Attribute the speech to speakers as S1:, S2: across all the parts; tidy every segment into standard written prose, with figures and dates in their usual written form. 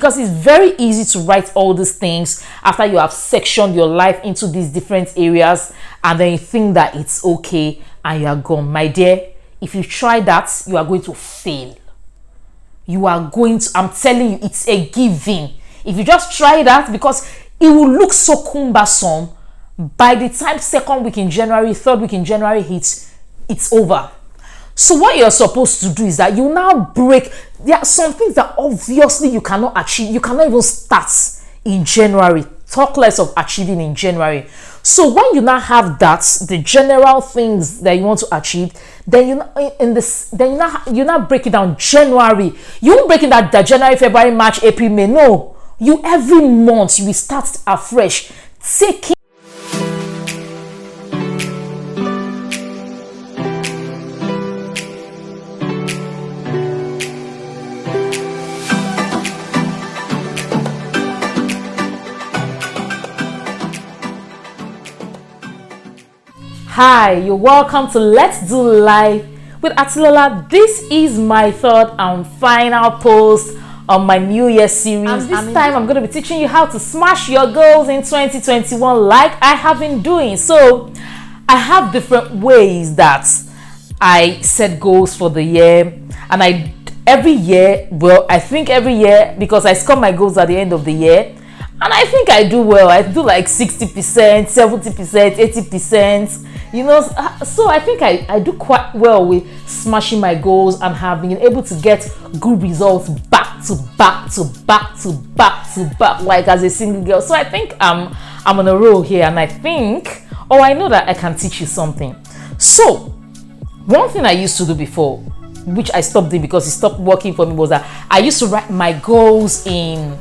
S1: Because it's very easy to write all these things after you have sectioned your life into these different areas, and then you think that it's okay and you are gone. My dear, if you try that, you are going to fail. You are going to, I'm telling you, it's a given. If you just try that, because it will look so cumbersome, by the time second week in January, third week in January hits, it's over. So what you're supposed to do is that you now break. There are some things that obviously you cannot achieve. You cannot even start in January. Talk less of achieving in January. So when you now have that, the general things that you want to achieve, then you now break it down. January, you won't break it down that January, February, March, April, May. No, you every month you will start afresh. Take it. Hi, you're welcome to Let's Do Life with Atilola. This is my third and final post on my New Year series. And this time I'm going to be teaching you how to smash your goals in 2021 like I have been doing. So I have different ways that I set goals for the year. And I think every year, because I score my goals at the end of the year. And I think I do well. I do like 60%, 70%, 80%. You know, so I think I do quite well with smashing my goals and have been able to get good results back to back to back to back to back, like as a single girl. So I think I'm on a roll here, and I know that I can teach you something. So one thing I used to do before, which I stopped doing because it stopped working for me, was that I used to write my goals in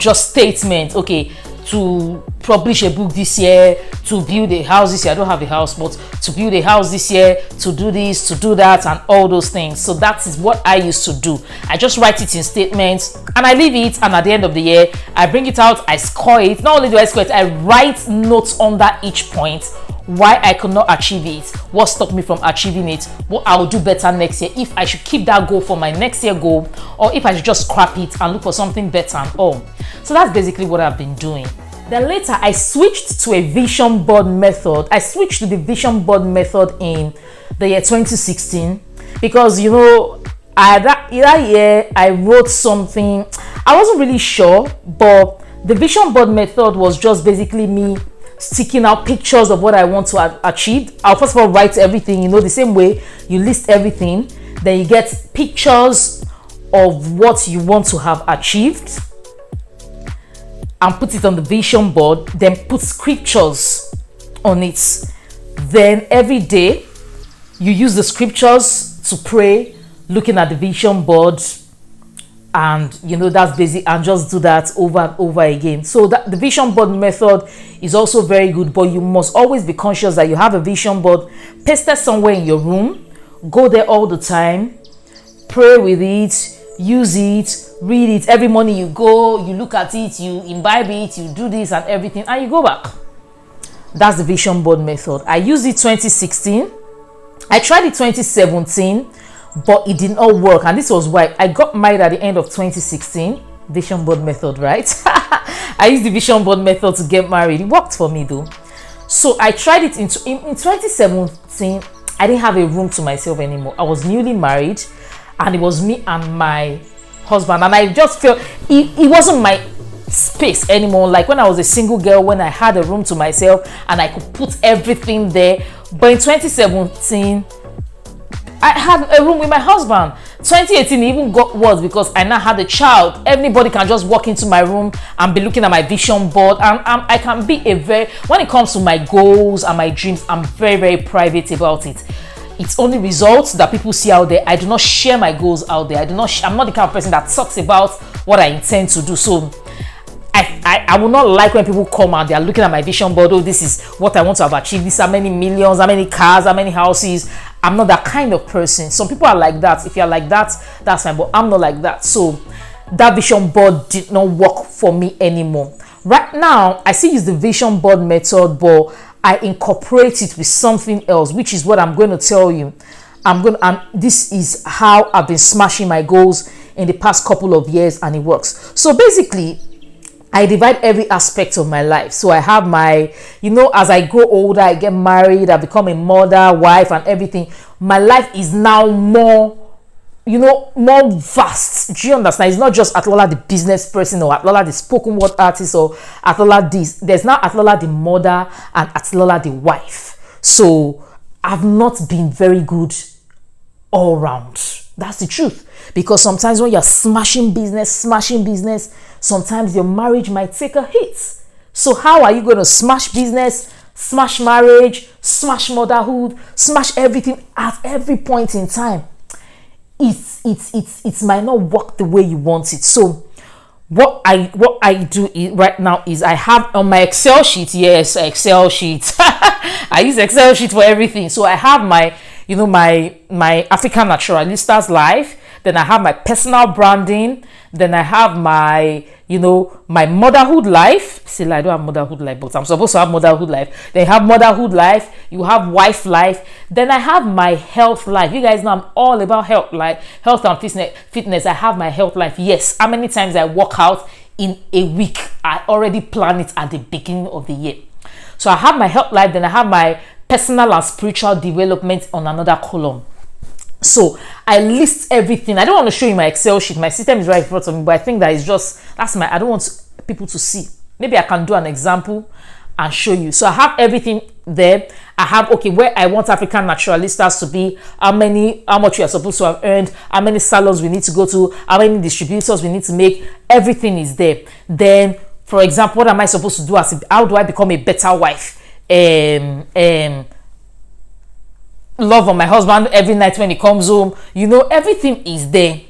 S1: just statements. Okay, to publish a book this year, to build a house this year. I don't have a house, but to build a house this year, to do this, to do that, and all those things. So that is what I used to do. I just write it in statements and I leave it, and at the end of the year I bring it out, I score it. Not only do I score it, I write notes under each point, why I could not achieve it, what stopped me from achieving it, what I'll do better next year, if I should keep that goal for my next year goal, or if I should just scrap it and look for something better and all. So that's basically what I've been doing. Then later I switched to a vision board method. I switched to the vision board method in the year 2016 because, you know, that year I wrote something. I wasn't really sure, but the vision board method was just basically me sticking out pictures of what I want to achieve. I'll first of all write everything, you know, the same way you list everything, then you get pictures of what you want to have achieved and put it on the vision board, then put scriptures on it. Then every day you use the scriptures to pray, looking at the vision board, and you know, that's basic, and just do that over and over again. So that the vision board method is also very good, but you must always be conscious that you have a vision board pasted somewhere in your room. Go there all the time, pray with it, use it, read it. Every morning you go, you look at it, you imbibe it, you do this and everything, and you go back. That's the vision board method. I used it 2016. I tried it 2017, but it did not work, and this was why I got married at the end of 2016. Vision board method, right? I used the vision board method to get married. It worked for me though. So I tried it in 2017. I didn't have a room to myself anymore. I was newly married, and it was me and my husband, and I just felt it wasn't my space anymore. Like when I was a single girl, when I had a room to myself and I could put everything there. But in 2017 I had a room with my husband. 2018 even got worse because I now had a child. Anybody can just walk into my room and be looking at my vision board, and I can be when it comes to my goals and my dreams, I'm very, very private about it. It's only results that people see out there. I do not share my goals out there. I'm not the kind of person that talks about what I intend to do. So I will not like when people come out, they are looking at my vision board. Oh, this is what I want to have achieved. These are many millions, how many cars, how many houses. I'm not that kind of person. Some people are like that. If you're like that, that's fine, but I'm not like that. So that vision board did not work for me anymore. Right now, I still use the vision board method, but I incorporate it with something else, which is what I'm going to tell you. this is how I've been smashing my goals in the past couple of years, and it works. So basically, I divide every aspect of my life. So I have my, as I grow older, I get married, I become a mother, wife, and everything. My life is now more, more vast. Do you understand? It's not just Atilola the business person, or Atilola the spoken word artist, or Atilola this. There's now Atilola the mother and Atilola the wife. So I've not been very good all round. That's the truth. Because sometimes when you're smashing business, sometimes your marriage might take a hit. So how are you going to smash business, smash marriage, smash motherhood, smash everything at every point in time? It might not work the way you want it. So what I do right now is I have on my Excel sheet, yes, Excel sheet. I use Excel sheet for everything. So I have my, my African Naturalistas life. Then I have my personal branding. Then I have my, my motherhood life. See, I don't have motherhood life, but I'm supposed to have motherhood life. Then you have motherhood life. You have wife life. Then I have my health life. You guys know I'm all about health, health and fitness. I have my health life. Yes. How many times I work out in a week? I already plan it at the beginning of the year. So I have my health life. Then I have my personal and spiritual development on another column. So I list everything. I don't want to show you my Excel sheet. My system is right in front of me, but I think that is just, I don't want people to see. Maybe I can do an example and show you. So I have everything there. I have, okay, where I want African Naturalistas to be, how much we are supposed to have earned, how many salons we need to go to, how many distributors we need to make. Everything is there. Then, for example, what am I supposed to do? How do I become a better wife? Love on my husband every night when he comes home. Everything is there.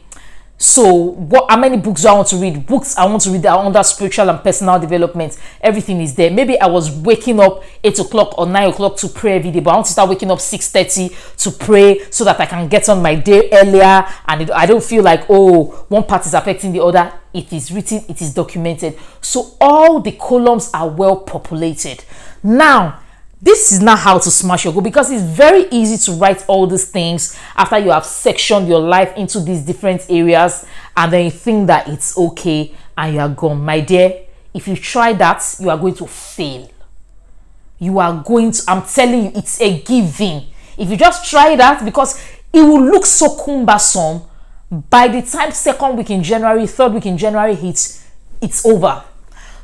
S1: So how many books do I want to read? Books I want to read that are under spiritual and personal development. Everything is there. Maybe I was waking up 8 o'clock or 9 o'clock to pray every day, but I want to start waking up 6:30 to pray so that I can get on my day earlier, and I don't feel like, oh, one part is affecting the other. It is written, it is documented. So all the columns are well populated. Now, this is not how to smash your goal, because it's very easy to write all these things after you have sectioned your life into these different areas, and then you think that it's okay and you are gone. My dear, if you try that, you are going to fail. You are going to, I'm telling you, it's a given. If you just try that, because it will look so cumbersome, by the time second week in January, third week in January hits, it's over.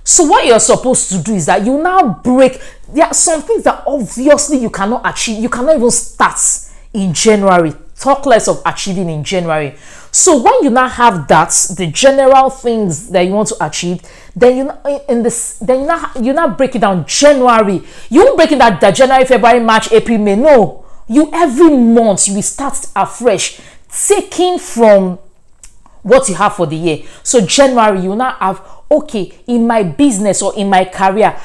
S1: So what you're supposed to do is that you now break. There are some things that obviously you cannot achieve. You cannot even start in January. Talk less of achieving in January. So when you now have that, the general things that you want to achieve, then you now break it down. January. You won't break it down that January, February, March, April, May. No. You every month you will start afresh, taking from what you have for the year. So January, you now have, okay, in my business or in my career,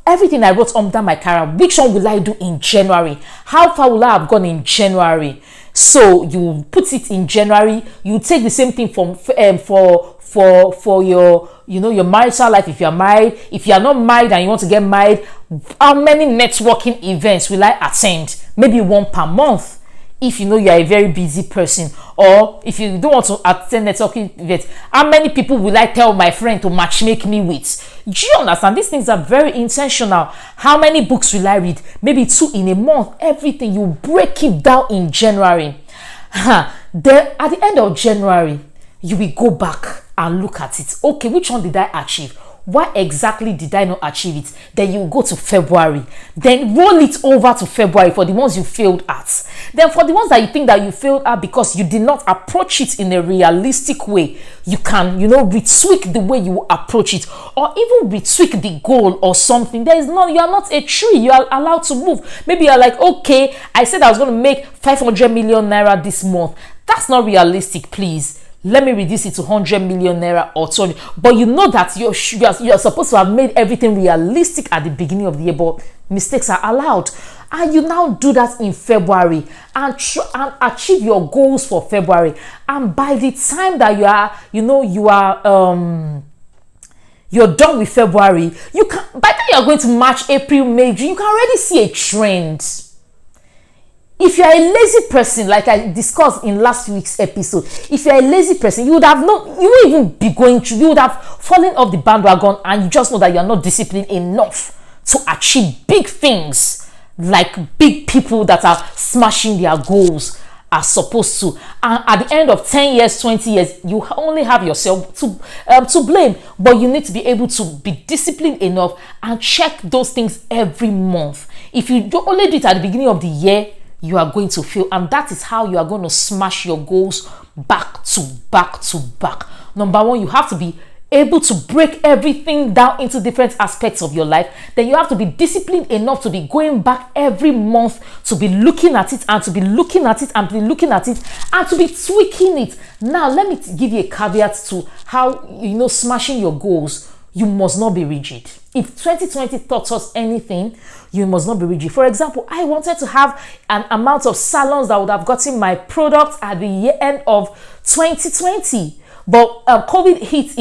S1: everything I wrote under my career, which one will I do in January? How far will I have gone in January? So you put it in January. You take the same thing for your your marital life. If you are married, if you are not married and you want to get married, how many networking events will I attend? Maybe one per month. If you are a very busy person, or if you don't want to attend networking events, how many people will I tell my friend to matchmake me with? Do you understand? These things are very intentional. How many books will I read? Maybe 2 in a month. Everything, you break it down in January. Then at the end of January, you will go back and look at it. Okay, which one did I achieve? Why exactly did I not achieve it? Then you go to February. Then roll it over to February for the ones you failed at. Then for the ones that you think that you failed at because you did not approach it in a realistic way, you can, retweak the way you approach it, or even retweak the goal or something. You are not a tree. You are allowed to move. Maybe you're like, okay, I said I was going to make 500 million naira this month. That's not realistic, please. Let me reduce it to 100 million naira or 20. But you know that you are supposed to have made everything realistic at the beginning of the year, but mistakes are allowed. And you now do that in February and achieve your goals for February. And by the time that you're done with February, by the time you're going to March, April, May, June, you can already see a trend. If you're a lazy person, like I discussed in last week's episode, if you're a lazy person, you would have not, you won't even be going through, you would have fallen off the bandwagon, and you just know that you're not disciplined enough to achieve big things like big people that are smashing their goals are supposed to. And at the end of 10 years, 20 years, you only have yourself to blame. But you need to be able to be disciplined enough and check those things every month. If you only do it at the beginning of the year, you are going to fail, and that is how you are going to smash your goals back to back to back. Number one, you have to be able to break everything down into different aspects of your life. Then you have to be disciplined enough to be going back every month, to be looking at it and to be looking at it and be looking at it and to be tweaking it. Now let me give you a caveat to how, you know, smashing your goals. You must not be rigid. If 2020 taught us anything, you must not be rigid. For example, I wanted to have an amount of salons that would have gotten my product at the end of 2020. But COVID hit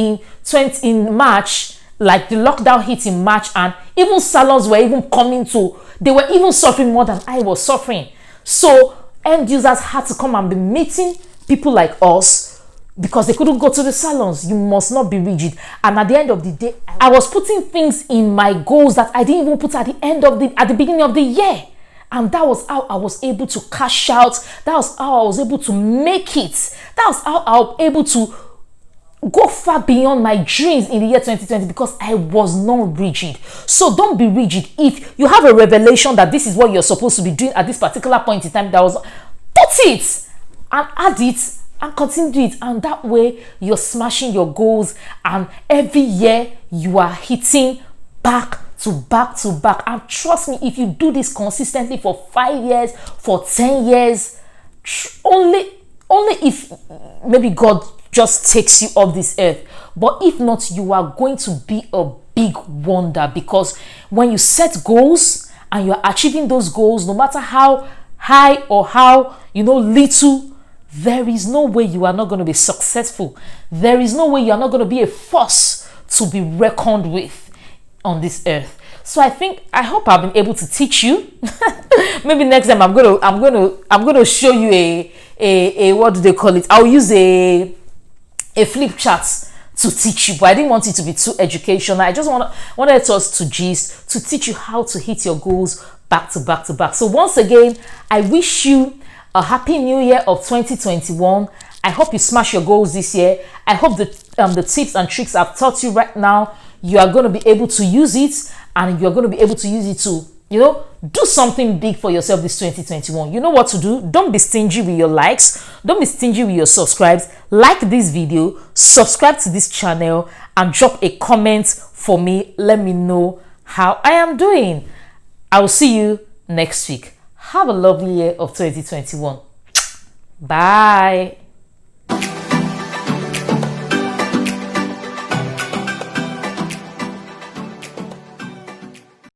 S1: in March, like the lockdown hit in March, and even salons were even coming to, they were even suffering more than I was suffering. So end users had to come and be meeting people like us because they couldn't go to the salons. You must not be rigid. And at the end of the day, I was putting things in my goals that I didn't even put at the beginning of the year. And that was how I was able to cash out. That was how I was able to make it. That was how I was able to go far beyond my dreams in the year 2020, because I was not rigid. So don't be rigid. If you have a revelation that this is what you're supposed to be doing at this particular point in time, put it and add it and continue it, and that way you're smashing your goals, and every year you are hitting back to back to back. And trust me, if you do this consistently for 5 years, for 10 years, only if maybe God just takes you off this earth. But if not, you are going to be a big wonder, because when you set goals and you're achieving those goals, no matter how high or how, you know, little, there is no way you are not going to be successful. There is no way you are not going to be a force to be reckoned with on this earth. So I hope I've been able to teach you. Maybe next time I'm gonna show you a what do they call it? I'll use a flip chart to teach you, but I didn't want it to be too educational. I just wanted us to gist, to teach you how to hit your goals back to back to back. So once again, I wish you a happy new year of 2021. I hope you smash your goals this year. I hope the tips and tricks I've taught you right now, you are going to be able to use it, and you're going to be able to use it to, you know, do something big for yourself this 2021. You know what to do. Don't be stingy with your likes. Don't be stingy with your subscribes. Like this video, subscribe to this channel, and drop a comment for me. Let me know how I am doing. I will see you next week. Have a lovely year of 2021. Bye.